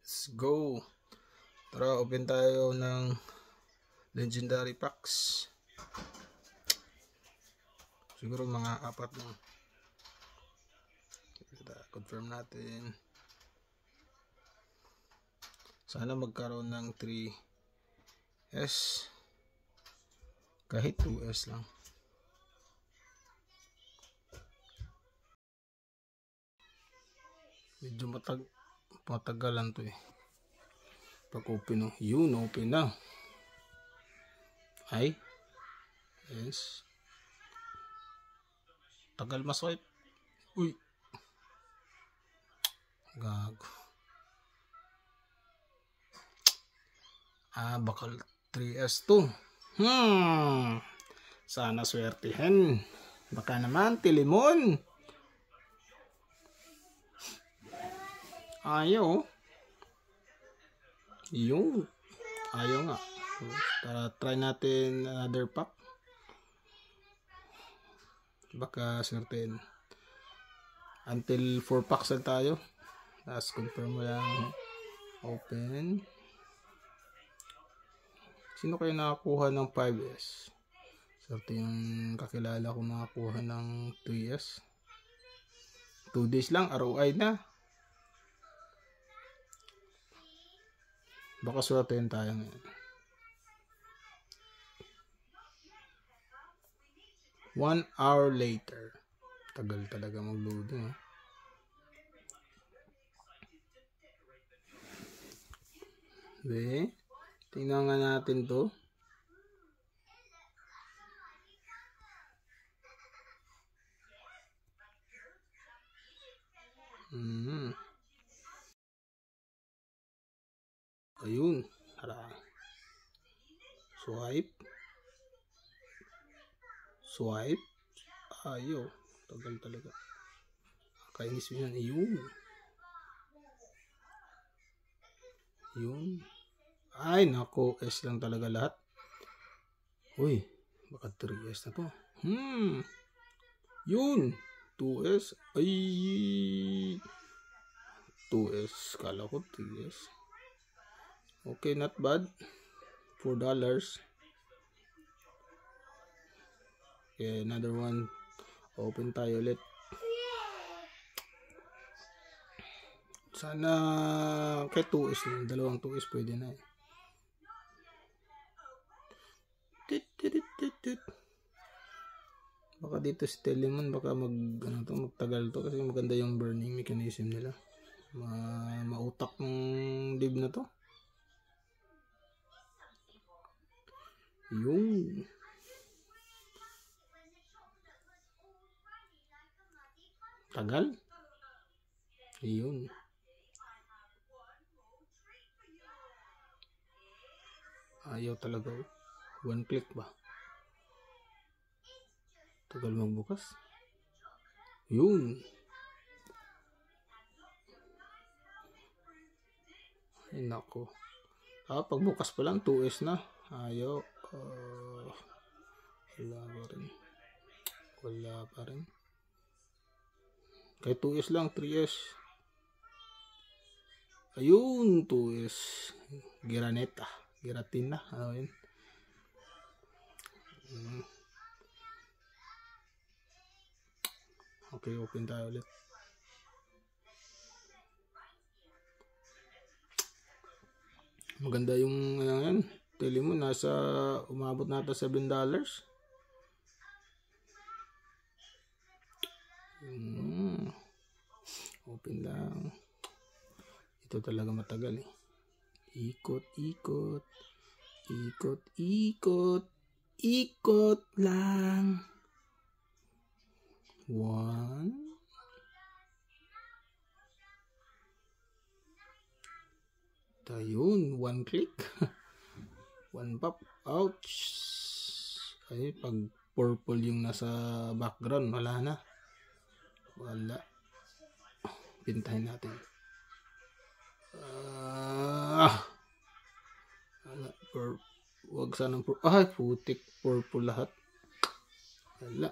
Let's go. Tara, open tayo ng legendary packs. Siguro mga 4 lang. Confirm natin. Sana magkaroon ng 3S. Kahit 2S lang. Medyo matagalan to eh. Pag open, yun, open na. Ay, yes. Tagal maswipe. Uy, gago. Bakal 3S to. Sana swertihan. Baka naman tilimon. Ayaw. Yung ayaw nga. Tara, try natin another pack. Baka certain. Until 4 packs lang tayo. Tapos confirm mo lang. Open. Sino kayo nakakuha ng 5S? Certain yung kakilala ko nakakuha ng 3S. 2 days lang, ROI na. Baka swertein tayo ngayon. 1 hour later. Tagal talaga mag-loading. Okay. Tingnan nga natin to. Ayun. Tara. Swipe. Swipe. Ayaw. Tagal talaga. Kainis mo yan. Ayun. Yun. Ay, nako. S lang talaga lahat. Uy. Baka 3S na to. Yun. 2S. Ay. 2S. Kala ko 3S. Okay, not bad. $4. Okay, another one. Open tayo ulit. Sana kay 2S lang. Dalawang 2S pwede na eh. Baka dito si Telemon baka magtagal to kasi maganda yung burning mechanism nila. Mautak ng live na to. Yung tagal. Yun. Ayaw talaga. 1 click ba? Tagal magbukas. Yun. Ay nako. Pagbukas pa lang 2S na. Ayaw. Wala pa rin. Wala pa rin. Kaya 2S lang, 3S. Ayun, 2S. Giraneta. Giratina. Ano yun? Okay, open tayo ulit. Maganda yung yan. Tili mo, nasa umabot nata $7. Open lang. Ito talaga matagal eh. Ikot, ikot. Ikot, ikot. Ikot lang. 1. Ayun, 1 click. 1 pop. Ouch. Ay, pag purple yung nasa background, wala na. Wala. Pintahin natin. Wala. Wag sanang purple. Ay, putik. Purple lahat. Wala.